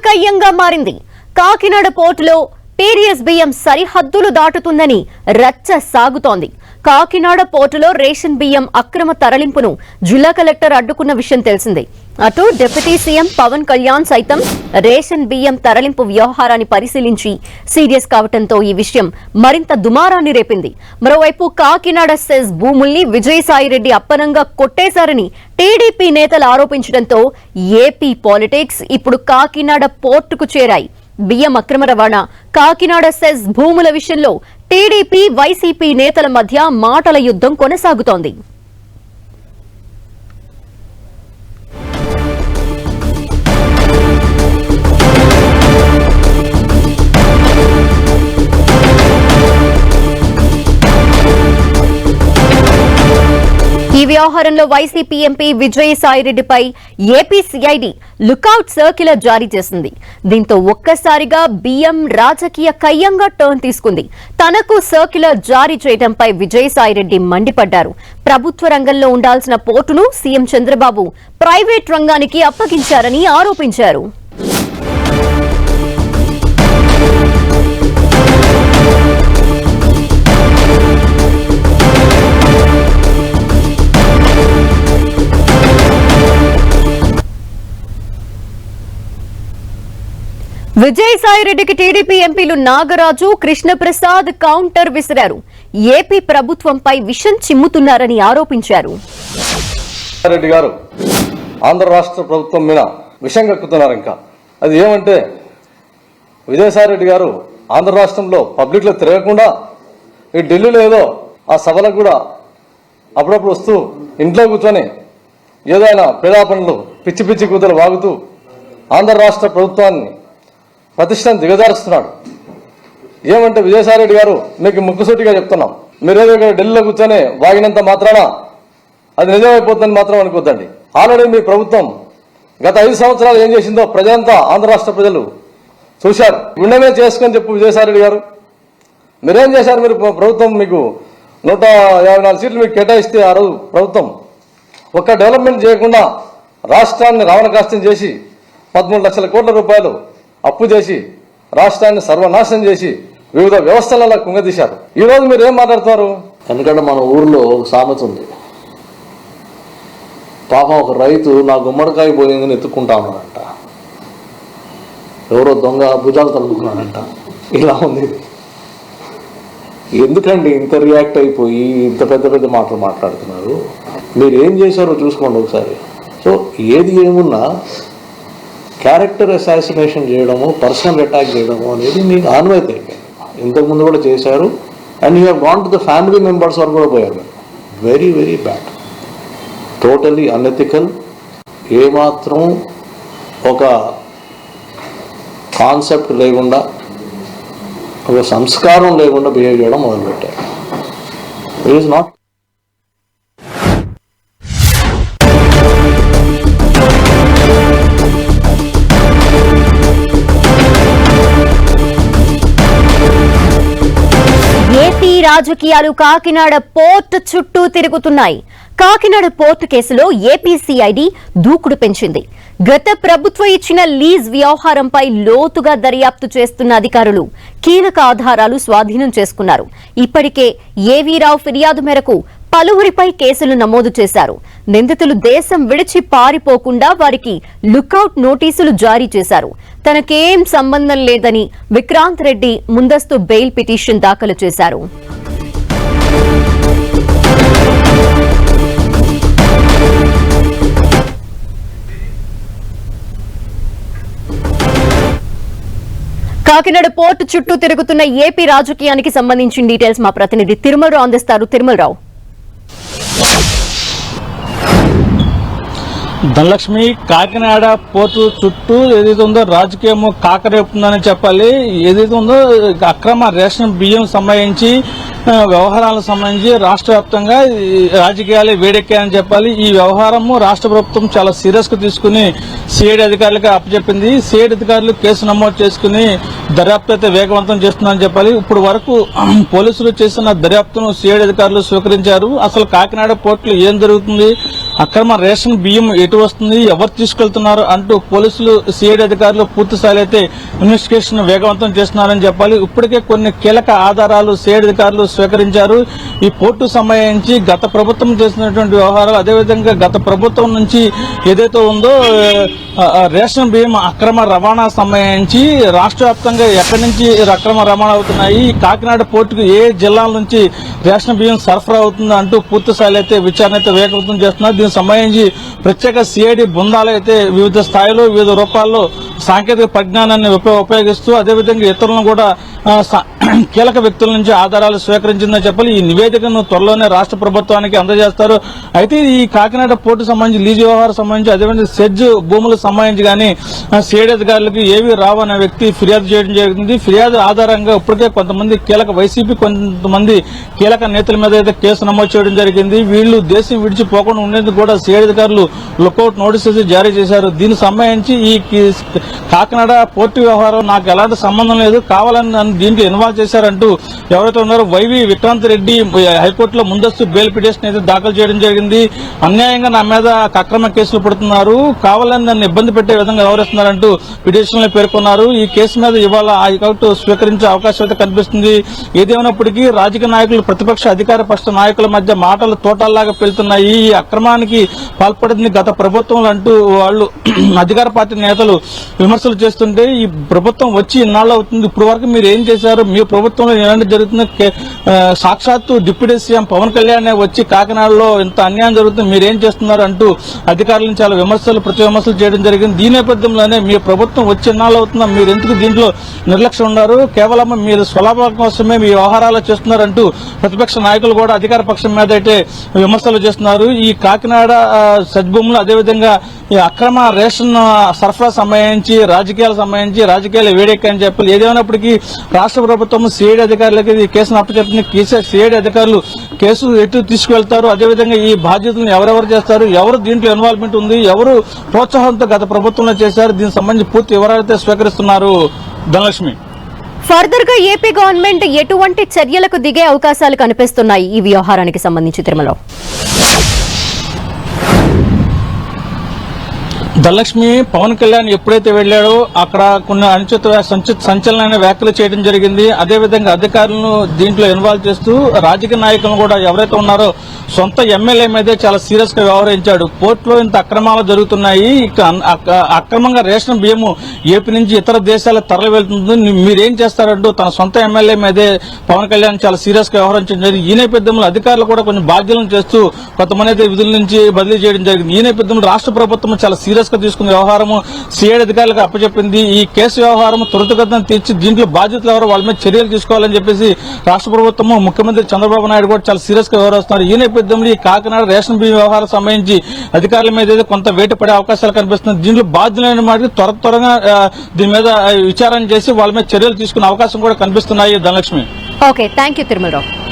కయ్యంగా మారింది. కాకినాడ పోర్టులో టీడీఎస్ బియ్యం సరిహద్దులు దాటుతుందని రచ్చ సాగుతోంది. కాకినాడ పోర్టులో రేషన్ బియ్యం అక్రమ తరలింపును జిల్లా కలెక్టర్ అడ్డుకున్న విషయం తెలిసిందే. అటు డిప్యూటీ సీఎం పవన్ కళ్యాణ్ సైతం రేషన్ బియ్యం తరలింపు వ్యవహారాన్ని పరిశీలించి సీరియస్ కావడంతో ఈ విషయం మరింత దుమారాన్ని రేపింది. మరోవైపు కాకినాడ సెస్ భూముల్ని విజయసాయిరెడ్డి అప్పనంగా కొట్టేశారని టీడీపీ నేతలు ఆరోపించడంతో ఏపీ పాలిటిక్స్ ఇప్పుడు కాకినాడ పోర్టుకు చేరాయి. బియ్యం అక్రమ రవాణా, కాకినాడ సెస్ భూముల విషయంలో టీడీపీ వైసీపీ నేతల మధ్య మాటల యుద్ధం కొనసాగుతోంది. ఈ వ్యవహారంలో వైసీపీ ఎంపీ విజయసాయిరెడ్డిపై ఏపీ సిఐడి లుకౌట్ సర్క్యులర్ జారీ చేసింది. దీంతో ఒక్కసారిగా బియ్యం రాజకీయ కయ్యంగా టర్న్ తీసుకుంది. తనకు సర్క్యులర్ జారీ చేయడంపై విజయసాయిరెడ్డి మండిపడ్డారు. ప్రభుత్వ రంగంలో ఉండాల్సిన పోర్టును సీఎం చంద్రబాబు ప్రైవేట్ రంగానికి అప్పగించారని ఆరోపించారు. విజయసాయిరెడ్డికి టీడీపీ ఎంపీలు నాగరాజు, కృష్ణప్రసాద్ కౌంటర్ విసిరారు. ఏపీ ప్రభుత్వంపై విషం చిమ్ముతున్నారని ఆరోపించారు. రెడ్డి గారు ఆంధ్ర రాష్ట్ర ప్రభుత్వం మీద విషం కక్కుతున్నారు. ఇంకా అది ఏమంటే విజయసాయిరెడ్డి గారు ఆంధ్ర రాష్ట్రంలో పబ్లిక్ లో తిరగకుండా ఈ ఢిల్లీలో ఏదో ఆ సభలకు కూడా అప్పుడప్పుడు వస్తూ ఇంట్లో కూర్చొని ఏదైనా పేదాపనులు పిచ్చి పిచ్చి కూతలు వాగుతూ ఆంధ్ర రాష్ట్ర ప్రభుత్వాన్ని ప్రతిష్టను దిగజారుస్తున్నాడు. ఏమంటే విజయసాయిరెడ్డి గారు మీకు ముక్కుసూటిగా చెప్తున్నాం, మీరేదో ఇక్కడ ఢిల్లీలో కూర్చొని వాగినంత మాత్రాన అది నిజమైపోతుందని మాత్రం అనుకోద్దండి. ఆల్రెడీ మీ ప్రభుత్వం గత 5 సంవత్సరాలు ఏం చేసిందో ప్రజలంతా ఆంధ్ర రాష్ట్ర ప్రజలు చూశారు. గుండెమే చేసుకొని చెప్పు విజయసాయిరెడ్డి గారు, మీరేం చేశారు? మీరు ప్రభుత్వం మీకు 154 సీట్లు మీకు కేటాయిస్తే ఆ రోజు ప్రభుత్వం ఒక్క డెవలప్మెంట్ చేయకుండా రాష్ట్రాన్ని రావణకాష్టం చేసి 13 లక్షల కోట్ల రూపాయలు అప్పు చేసి రాష్ట్రాన్ని సర్వనాశనం చేసి వివిధ వ్యవస్థలలో కుంగదీశారు. ఈ రోజు మీరు ఏం మాట్లాడుతున్నారు? ఎందుకంటే మన ఊర్లో ఒక సామెత ఉంది, పాపం ఒక రైతు నా గుమ్మడికాయ పోయిందని ఎత్తుక్కుంటా ఉన్నాడంట, ఎవరో దొంగ భుజాలు తలుపుకున్నాడంట. ఇలా ఉంది. ఎందుకండి ఇంత రియాక్ట్ అయిపోయి ఇంత పెద్ద పెద్ద మాటలు మాట్లాడుతున్నారు? మీరు ఏం చేశారో చూసుకోండి ఒకసారి. సో ఏది ఏమున్నా క్యారెక్టర్ అసాసినేషన్ చేయడము, పర్సనల్ అటాక్ చేయడము అనేది మీకు ఆన్వైతే అయిపోయింది. ఇంతకుముందు కూడా చేశారు. And you have gone to the family members వరకు కూడా పోయారు. Very very bad, totally unethical. ఏమాత్రం ఒక కాన్సెప్ట్ లేకుండా, ఒక సంస్కారం లేకుండా బిహేవ్ చేయడం మొదలుపెట్టారు. It is not. ఏపీ రాజకీయాలు కాకినాడ పోర్టు చుట్టూ తిరుగుతున్నాయి. కాకినాడ పోర్టు కేసులో ఏపీ సిఐడి దూకుడు పెంచింది. గత ప్రభుత్వం ఇచ్చిన లీజ్ వ్యవహారంపై లోతుగా దర్యాప్తు చేస్తున్న అధికారులు కీలక ఆధారాలు స్వాధీనం చేసుకున్నారు. ఇప్పటికే ఏవీ రావు ఫిర్యాదు మేరకు పలువురిపై కేసులు నమోదు చేశారు. నిందితులు దేశం విడిచి పారిపోకుండా వారికి లుకౌట్ నోటీసులు జారీ చేశారు. తనకేం సంబంధం లేదని విక్రాంత్ రెడ్డి ముందస్తు బెయిల్ పిటిషన్ దాఖలు చేశారు. కాకినాడ పోర్టు చుట్టూ తిరుగుతున్న ఏపీ రాజకీయానికి సంబంధించిన డీటెయిల్స్ మా ప్రతినిధి తిరుమలరావు అందిస్తారు. తిరుమలరావు. ధనలక్ష్మి, కాకినాడ పోర్టు చుట్టూ ఏదైతే ఉందో రాజకీయము కాకరేపుతుందని చెప్పాలి. ఏదైతే ఉందో అక్రమ రేషన్ బియ్యం సంబంధించి వ్యవహారాలకు సంబంధించి రాష్ట్ర వ్యాప్తంగా రాజకీయాలే వేడెక్కాయని చెప్పాలి. ఈ వ్యవహారము రాష్ట్ర ప్రభుత్వం చాలా సీరియస్ గా తీసుకుని సిఐడి అధికారులకు అప్పచెప్పింది. సిఐడి అధికారులు కేసు నమోదు చేసుకుని దర్యాప్తు అయితే వేగవంతం చేస్తుందని చెప్పాలి. ఇప్పుడు వరకు పోలీసులు చేసిన దర్యాప్తును సిఐడి అధికారులు స్వీకరించారు. అసలు కాకినాడ పోర్టులో ఏం జరుగుతుంది, అక్రమ రేషన్ బియ్యం ఎటు వస్తుంది, ఎవరు తీసుకెళ్తున్నారు అంటూ పోలీసులు సిఐడి అధికారులు పూర్తి స్థాయిలో అయితే ఇన్వెస్టిగేషన్ వేగవంతం చేస్తున్నారని చెప్పాలి. ఇప్పటికే కొన్ని కీలక ఆధారాలు సిఐడి అధికారులు స్వీకరించారు. ఈ పోర్టు సంబంధించి గత ప్రభుత్వం చేసినటువంటి వ్యవహారాలు, అదేవిధంగా గత ప్రభుత్వం నుంచి ఏదైతే ఉందో రేషన్ బియ్యం అక్రమ రవాణా సంబంధించి రాష్ట్ర వ్యాప్తంగా ఎక్కడి నుంచి అక్రమ రవాణా అవుతున్నాయి, కాకినాడ పోర్టుకు ఏ జిల్లాల నుంచి రేషన్ బియ్యం సరఫరా అవుతుందో అంటూ పూర్తి స్థాయిలో అయితే విచారణ అయితే వేగవంతం చేస్తున్నారు. దీనికి సంబంధించి ప్రత్యేక సిఐడి బృందాలు అయితే వివిధ స్థాయిలో వివిధ రూపాల్లో సాంకేతిక పరిజ్ఞానాన్ని ఉపయోగిస్తూ అదేవిధంగా ఇతరులను కూడా కీలక వ్యక్తుల నుంచి ఆధారాలు స్వీకరించిందని చెప్పాలి. ఈ నివేదికను త్వరలోనే రాష్ట్ర ప్రభుత్వానికి అందజేస్తారు. అయితే ఈ కాకినాడ పోర్టు సంబంధించి లీజు వ్యవహారం సంబంధించి అదేవిధంగా సెజ్ భూములకు సంబంధించి కానీ సిఐడి అధికారులకు ఏవి రావు అనే వ్యక్తి ఫిర్యాదు చేయడం జరిగింది. ఫిర్యాదు ఆధారంగా ఇప్పటికే కొంతమంది కీలక వైసీపీ కొంతమంది కీలక నేతల మీద అయితే కేసు నమోదు చేయడం జరిగింది. వీళ్లు దేశం విడిచిపోకుండా ఉండేందుకు కూడా సిఐడి అధికారులు లుకౌట్ నోటీసెస్ జారీ చేశారు. దీనికి సంబంధించి ఈ కాకినాడ పోర్టు వ్యవహారం నాకు ఎలాంటి సంబంధం లేదు, కావాలని నన్ను దీంట్లో ఇన్వాల్వ్ చేశారంటూ ఎవరైతే ఉన్నారో వైవి విక్రాంత్ రెడ్డి హైకోర్టులో ముందస్తు బెయిల్ పిటిషన్ అయితే దాఖలు చేయడం జరిగింది. అన్యాయంగా నా మీద అక్రమ కేసులు పడుతున్నారు, కావాలని నన్ను ఇబ్బంది పెట్టే విధంగా వ్యవహరిస్తున్నారంటూ పిటిషన్ లో పేర్కొన్నారు. ఈ కేసు మీద ఇవాళ హైకోర్టు స్వీకరించే అవకాశం అయితే కనిపిస్తుంది. ఏదేమైనప్పటికీ రాజకీయ నాయకులు, ప్రతిపక్ష అధికార పక్ష నాయకుల మధ్య మాటలు తోటల్లాగా పెళ్తున్నాయి. ఈ అక్రమానికి పాల్పడింది గత ప్రభుత్వం అంటూ వాళ్ళు అధికార పార్టీ నేతలు విమర్శలు చేస్తుంటే, ఈ ప్రభుత్వం వచ్చి ఇన్నాళ్ళు అవుతుంది, ఇప్పుడు వరకు మీరు ఏం చేశారు, మీ ప్రభుత్వంలో ఎలాంటి జరుగుతుంది, సాక్షాత్తు డిప్యూటీ సీఎం పవన్ కళ్యాణ్ వచ్చి కాకినాడలో ఇంత అన్యాయం జరుగుతుంది, మీరేం చేస్తున్నారు అంటూ అధికారులను చాలా ప్రతి విమర్శలు చేయడం జరిగింది. దీని నేపథ్యంలోనే మీ ప్రభుత్వం వచ్చి ఇన్నాళ్ళు అవుతుందా, మీరు ఎందుకు దీంట్లో నిర్లక్ష్యం ఉన్నారు, కేవలం మీరు స్వలాభం కోసమే మీ వ్యవహారాలు చేస్తున్నారంటూ ప్రతిపక్ష నాయకులు కూడా అధికార పక్షం మీద అయితే విమర్శలు చేస్తున్నారు. ఈ కాకినాడ సద్భూములు అదేవిధంగా ఈ అక్రమ రేషన్ సరఫరా సంబంధించి రాజకీయాలకు సంబంధించి రాజకీయాలు వేడెక్కని చెప్పాలి. ఏదేమైనప్పటికీ రాష్ట్ర ప్రభుత్వం సిఐడి అధికారులకి ఈ కేసును అప్పచెప్పింది. సిఐడి అధికారులు కేసు ఎటు తీసుకువెళ్తారు, అదేవిధంగా ఈ బాధ్యతలను ఎవరెవరు చేస్తారు, ఎవరు దీంట్లో ఇన్వాల్వ్మెంట్ ఉంది, ఎవరు ప్రోత్సాహంతో గత ప్రభుత్వంలో చేశారు, దీనికి సంబంధించి పూర్తి వివరాలైతే స్వీకరిస్తున్నారు. ధనలక్ష్మి, ఫర్దర్ గా ఏపీ గవర్నమెంట్ ఎటువంటి చర్యలకు దిగే అవకాశాలు కనిపిస్తున్నాయి ఈ వ్యవహారానికి సంబంధించి తిరుమల? ధనలక్ష్మి, పవన్ కళ్యాణ్ ఎప్పుడైతే వెళ్లాడో అక్కడ కొన్ని సంచలనమైన వ్యాఖ్యలు చేయడం జరిగింది. అదేవిధంగా అధికారులను దీంట్లో ఇన్వాల్వ్ చేస్తూ రాజకీయ నాయకులను కూడా ఎవరైతే ఉన్నారో సొంత ఎమ్మెల్యే మీదే చాలా సీరియస్ గా వ్యవహరించాడు. పోర్టులో ఇంత అక్రమాలు జరుగుతున్నాయి, అక్రమంగా రేషన్ బియ్యము ఏపీ నుంచి ఇతర దేశాలకు తరలి వెళ్తుంది, మీరేం చేస్తారంటూ తన సొంత ఎమ్మెల్యే మీదే పవన్ కళ్యాణ్ చాలా సీరియస్ గా వ్యవహరించారు. ఈ నేపథ్యంలో అధికారులు కూడా కొన్ని బాధ్యతలను చేస్తూ కొంతమంది అయితే విధుల నుంచి బదిలీ చేయడం జరిగింది. ఈ నేపథ్యంలో రాష్ట్ర ప్రభుత్వం చాలా సీరియస్ గా తీసుకున్న వ్యవహారము సిఐడి అధికారులకు అప్పచెప్పింది. ఈ కేసు వ్యవహారం త్వరితగతిన తీర్చి దీంట్లో బాధ్యతలు ఎవరో వాళ్ళ మీద చర్యలు తీసుకోవాలని చెప్పేసి రాష్ట్ర ప్రభుత్వం, ముఖ్యమంత్రి చంద్రబాబు నాయుడు కూడా చాలా సీరియస్ గా వ్యవహరిస్తున్నారు. ఈ నేపథ్యంలో ఈ కాకినాడ రేషన్ బియ్యం వ్యవహారం సంబంధించి అధికారుల మీద కొంత వేటు పడే అవకాశాలు కనిపిస్తుంది. దీంట్లో బాధ్యులైన వాటికి త్వరగా దీని మీద విచారణ చేసి వాళ్ళ మీద చర్యలు తీసుకునే అవకాశం కూడా కనిపిస్తున్నాయి. Dhanalakshmi, okay, thank you Tirumalarao.